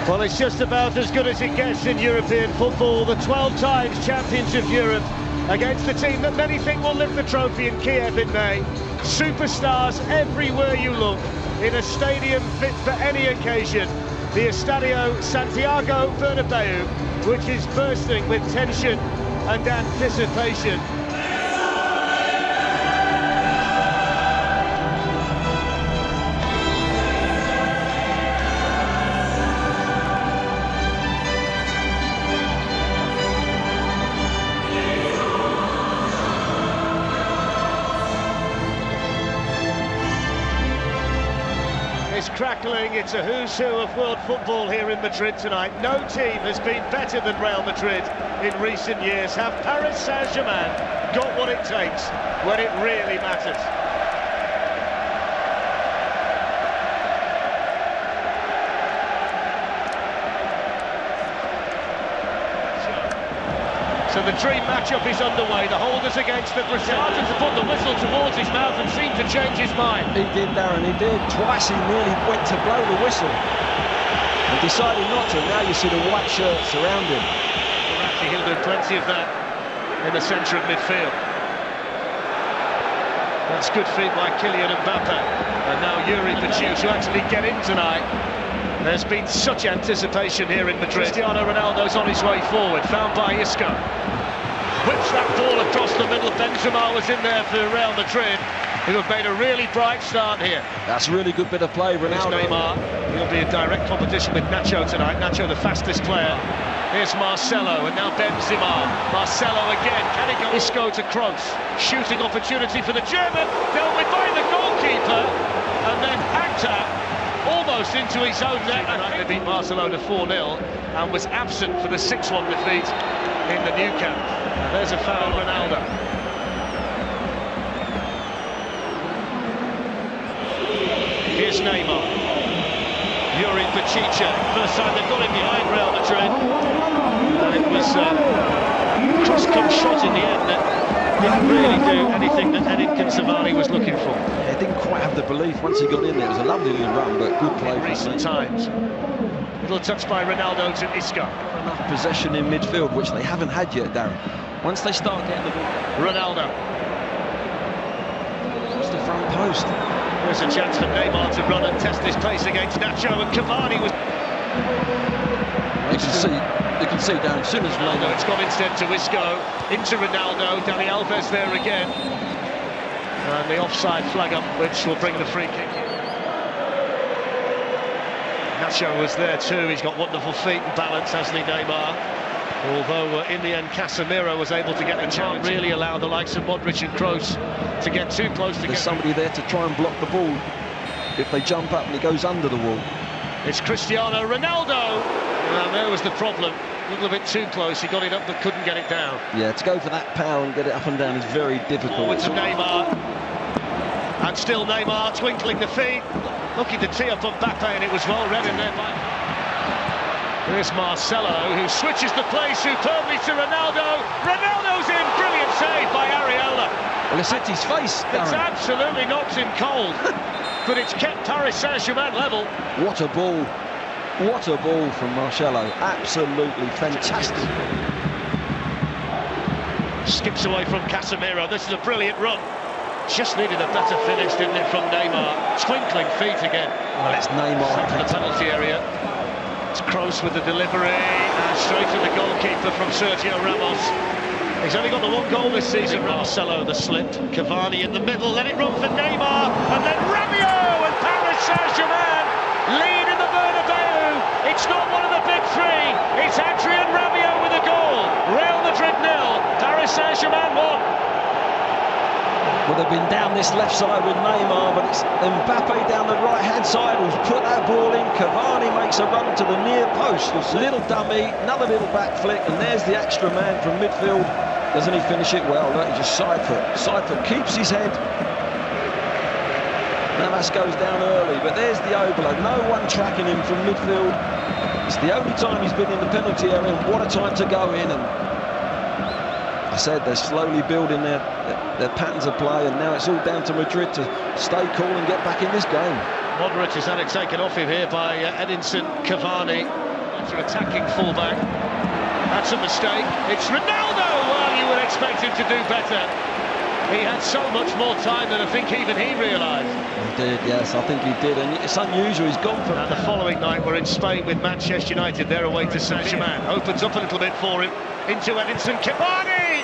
Well, it's just about as good as it gets in European football. The 12 times champions of Europe against the team that many think will lift the trophy in Kiev in May. Superstars everywhere you look, in a stadium fit for any occasion. The Estadio Santiago Bernabeu, which is bursting with tension and anticipation. It's crackling, it's a who's who of world football here in Madrid tonight. No team has been better than Real Madrid in recent years. Have Paris Saint-Germain got what it takes when it really matters? So the dream matchup is underway. The holders against the Cristiano to put the whistle towards his mouth and seemed to change his mind. He did, Darren, he did. Twice he nearly went to blow the whistle and decided not to. Now you see the white shirts around him. Actually, he'll do plenty of that in the centre of midfield. That's good feed by Kylian and Mbappé. And now Yuri Bachir to actually get in tonight. There's been such anticipation here in Madrid. Cristiano Ronaldo's on his way forward, found by Isco. Whips that ball across the middle. Benzema was in there for Real Madrid, who have made a really bright start here. That's a really good bit of play, Ronaldo. Here's Neymar. He'll be in direct competition with Nacho tonight. Nacho, the fastest player. Here's Marcelo, and now Benzema. Marcelo again. Can he go? Isco to Kroos. Shooting opportunity for the German. Dealt with by the goalkeeper, and then hacked at. Almost into his own net. They beat Barcelona 4-0 and was absent for the 6-1 defeat in the Nou Camp. There's a foul, Ronaldo. Here's Neymar. Yuri Bachir. First time they've got him behind Real Madrid. And it was a cross-cut shot in the end that didn't really do anything that Edinson Cavani was looking for. Yeah, didn't quite have the belief once he got in there. It was a lovely little run, but good play. In recent times. Little touch by Ronaldo to Isco. Enough possession in midfield, which they haven't had yet, Darren. Once they start getting the ball. Ronaldo. It's the front post. There's a chance for Neymar to run and test his pace against Nacho, and Cavani was... You can see down as soon as Ronaldo, it's gone instead to Isco, into Ronaldo, Dani Alves there again. And the offside flag up, which will bring the free kick. Nacho was there too, he's got wonderful feet and balance, hasn't he, Neymar? Although in the end Casemiro was able to get the chance. Really allow the likes of Modric and Kroos to get too close to There's somebody there to try and block the ball if they jump up and he goes under the wall. It's Cristiano Ronaldo, and there was the problem. A little bit too close, he got it up but couldn't get it down. Yeah, to go for that power and get it up and down is very difficult. Forward to Neymar, and still Neymar twinkling the feet, looking to tee up on Mbappé, and it was well read in there by... Here's Marcelo, who switches the play superbly to Ronaldo. Ronaldo's in, brilliant save by Areola. Well, it's hit his face, Darren. It's absolutely knocked him cold, but it's kept Paris Saint-Germain level. What a ball. What a ball from Marcelo. Absolutely fantastic. Skips away from Casemiro. This is a brilliant run. Just needed a better finish, didn't it, from Neymar? Twinkling feet again. Well, it's Neymar. To the penalty area. It's Kroos with the delivery, and straight to the goalkeeper from Sergio Ramos. He's only got the one goal this season. Marcelo, the slip. Cavani in the middle, let it run for Neymar, and then Rabiot, and Paris Saint-Germain lead in the Bernabeu. It's not one of the big three. It's Adrien Rabiot with a goal. Real Madrid 0, Paris Saint-Germain 1. Well, they've been down this left side with Neymar, but it's Mbappé down the right-hand side who's put that ball in. Cavani makes a run to the near post. Little dummy, another little back flick, and there's the extra man from midfield. Doesn't he finish it well? Look, he just side foot. Side foot, keeps his head. Navas goes down early, but there's the Oblak. No one tracking him from midfield. It's the only time he's been in the penalty area. What a time to go in. And I said they're slowly building their patterns of play, and now it's all down to Madrid to stay cool and get back in this game. Modric has had it taken off him here by Edinson Cavani. After attacking fullback. That's a mistake. It's Ronaldo! Well, you would expect him to do better. He had so much more time than I think even he realised. He did, yes, I think he did, and it's unusual, he's gone for... And the following night we're in Spain with Manchester United, they're away to Saint-Germain. Opens up a little bit for him, into Edinson Cavani!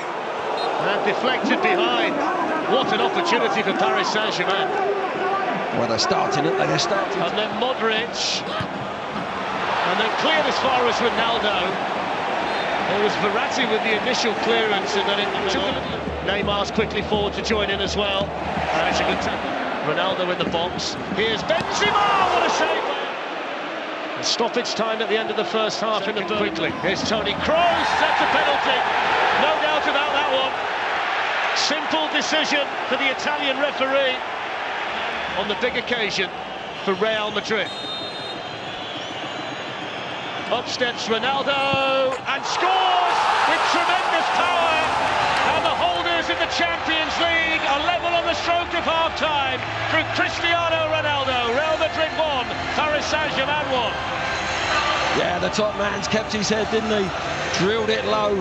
And deflected behind. What an opportunity for Paris Saint-Germain. Well, they're starting it, they're starting. And then Modric. And then cleared as far as Ronaldo. It was Verratti with the initial clearance, and then it took Neymar's quickly forward to join in as well. And it's a good tackle. Ronaldo in the box. Here's Benzema, what a save! And stoppage time at the end of the first half in the quickly. Here's Toni Kroos, that's a penalty. No doubt about that one. Simple decision for the Italian referee on the big occasion for Real Madrid. Up steps Ronaldo and scores with tremendous power, and the holders in the Champions League are level on the stroke of half-time through Cristiano Ronaldo. Real Madrid 1, Paris Saint-Germain 1. Yeah, the top man's kept his head, didn't he? Drilled it low.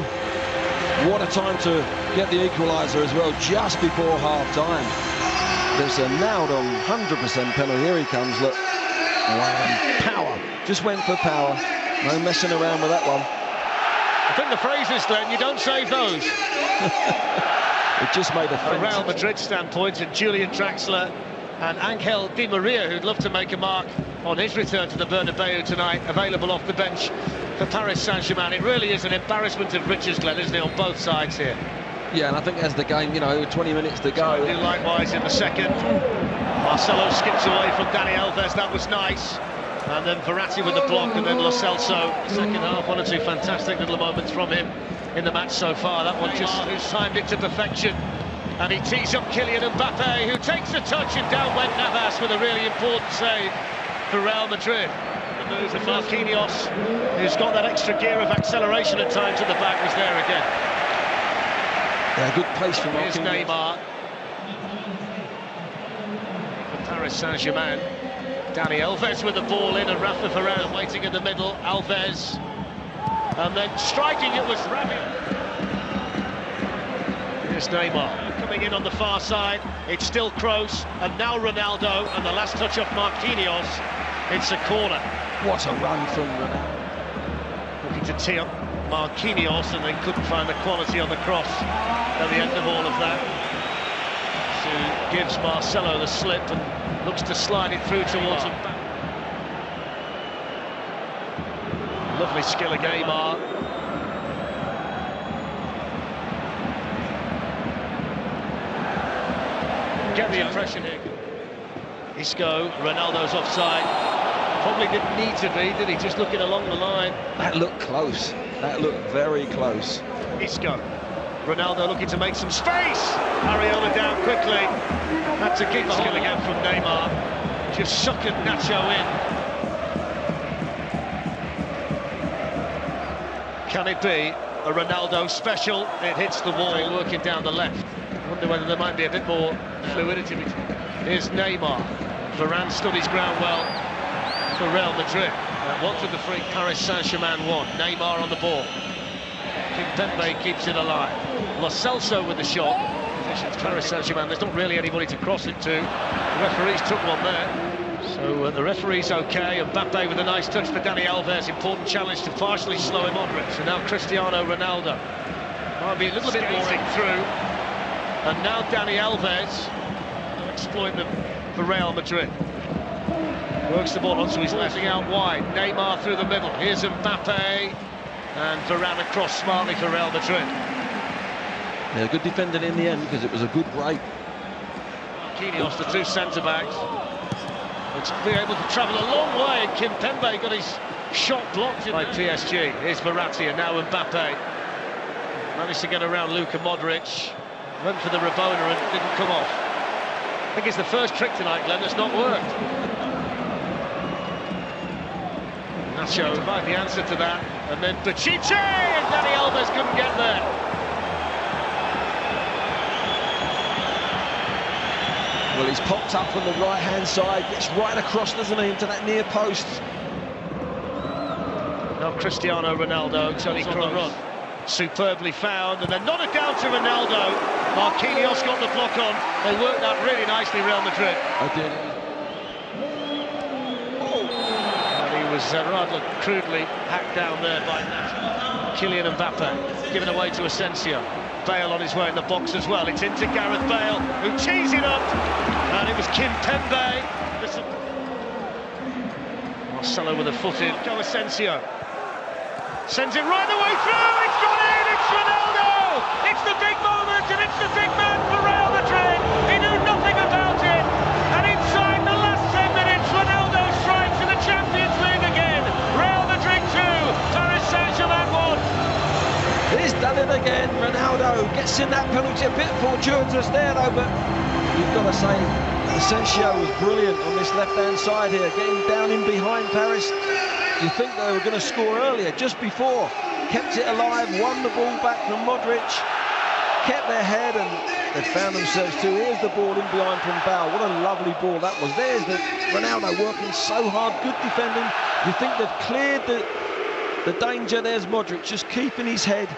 What a time to get the equaliser as well, just before half-time. There's a nailed on 100% penalty. Here he comes, look. Wow, power. Just went for power. No messing around with that one. I think the phrase is, Glenn, you don't save those. It just made a From a Real Madrid standpoint, and Julian Draxler and Angel Di Maria, who'd love to make a mark on his return to the Bernabeu tonight, available off the bench for Paris Saint-Germain. It really is an embarrassment of riches, Glenn, isn't it, on both sides here? Yeah, and I think as the game, 20 minutes to go. Do likewise in the second. Marcelo skips away from Dani Alves, that was nice. And then Verratti with the block, and then Lo Celso. Second half, one or two fantastic little moments from him in the match so far. That one just who's timed it to perfection. And he tees up Kylian Mbappé, who takes the touch, and down went Navas with a really important save for Real Madrid. The move of Marquinhos, who's got that extra gear of acceleration at times at the back, was there again. Yeah, good pace from Here's Neymar. For Paris Saint-Germain. Dani Alves with the ball in, and Rafa Varane waiting in the middle. Alves. And then striking it was Ravi. Here's Neymar coming in on the far side. It's still Kroos, and now Ronaldo, and the last touch off Marquinhos. It's a corner. What a run from Ronaldo. Looking to tee up Marquinhos, and then couldn't find the quality on the cross at the end of all of that. So gives Marcelo the slip and looks to slide it through towards him. Lovely skill of Neymar. Get the impression here. Isco, Ronaldo's offside. Probably didn't need to be, did he? Just looking along the line. That looked close. That looked very close. Isco. Ronaldo looking to make some space. Areola down quickly. Had to keep the skill again from Neymar. Just suckered Nacho in. Can it be a Ronaldo special? It hits the wall, working down the left. I wonder whether there might be a bit more fluidity. Here's Neymar. Varane stood his ground well for Real Madrid. One to the free, Paris Saint-Germain 1. Neymar on the ball. Kimpembe keeps it alive. Lo Celso with the shot. Paris Saint-Germain, there's not really anybody to cross it to. The referees took one there. So the referee's okay. Mbappé with a nice touch for Dani Alves. Important challenge to partially slow him on. So now Cristiano Ronaldo. Might be a little bit more through. And now Dani Alves will exploit them for Real Madrid. Works the ball onto his left, out wide. Neymar through the middle. Here's Mbappé. And Varane across smartly for Real Madrid. Yeah, good defending in the end, because it was a good break. Marquinhos, the two centre-backs. It's been able to travel a long way, and Kimpembe got his shot blocked by PSG. Here's Verratti, and now Mbappé. Managed to get around Luka Modric. Went for the Rabona and didn't come off. I think it's the first trick tonight, Glenn, that's not worked. Nacho provided the answer to that, and then Bachiche, and Dani Alves couldn't get there. Well, he's popped up from the right-hand side, gets right across, doesn't he, into that near post. Now now Cristiano Ronaldo, Toni Kroos. Superbly found, and then nodded down to Ronaldo. Marquinhos got the block on. They worked that really nicely, Real Madrid. I did. And he was rather crudely hacked down there by Kylian Mbappé, given away to Asensio. Bale on his way in the box as well. It's into Gareth Bale, who tees it up, and it was Kimpembe. Marcelo with a foot in. Go Asensio. Sends it right the way through. It's gone in. It's Ronaldo. It's the big moment, and it's the big man for Real Madrid. He knew nothing about it, and inside the last 10 minutes, Ronaldo strikes in the Champions League again. Real Madrid 2, Paris Saint-Germain 1. He's done it again. Ronaldo gets in that penalty, a bit fortuitous there though, but you've got to say Asensio was brilliant on this left-hand side here, getting down in behind Paris. You think they were going to score earlier, just before. Kept it alive, won the ball back from Modric, kept their head, and they found themselves too. Here's the ball in behind from Bale. What a lovely ball that was. There's the Ronaldo working so hard, good defending. You think they've cleared the danger. There's Modric just keeping his head.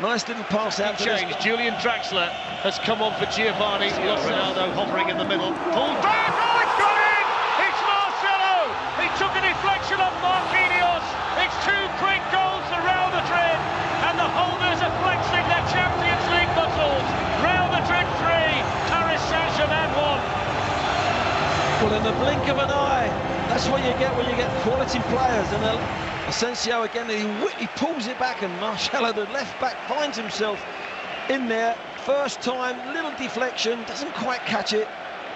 Nice little pass out to change. Julian Draxler has come on for Giovanni. Ronaldo hovering in the middle. Pulled back. Oh, it's gone in! It's Marcelo! He took a deflection off Marquinhos. It's 2 quick goals for Real Madrid, and the holders are flexing their Champions League muscles. Real Madrid 3, Paris Saint-Germain 1. Well, in the blink of an eye, that's what you get when you get quality players. And Asensio again, he pulls it back, and Marcelo, the left back, finds himself in there. First time, little deflection, doesn't quite catch it,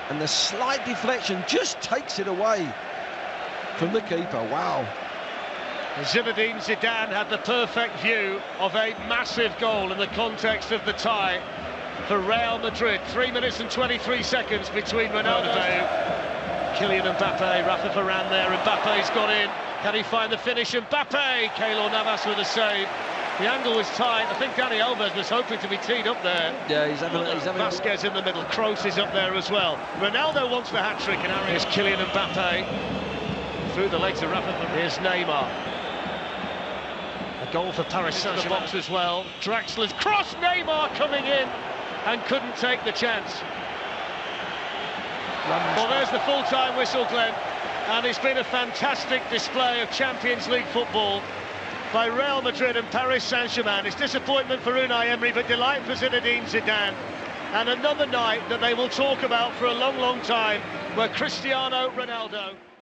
and the slight deflection just takes it away from the keeper. Wow. Zinedine Zidane had the perfect view of a massive goal in the context of the tie for Real Madrid. 3 minutes and 23 seconds between Ronaldo, Kylian Mbappé, Rafa Varane there. Mbappe's got in. Can he find the finish? Mbappé, Keylor Navas with a save. The angle was tight. I think Dani Alves was hoping to be teed up there. Yeah, he's having Vasquez in the middle. Kroos is up there as well. Ronaldo wants the hat-trick, and here's Kylian Mbappé through the legs of Rafa. Here's Neymar. A goal for Paris Saint-Germain box as well. Draxler's cross. Neymar coming in and couldn't take the chance. Well, there's the full-time whistle, Glenn, and it's been a fantastic display of Champions League football by Real Madrid and Paris Saint-Germain. It's disappointment for Unai Emery, but delight for Zinedine Zidane. And another night that they will talk about for a long, long time, where Cristiano Ronaldo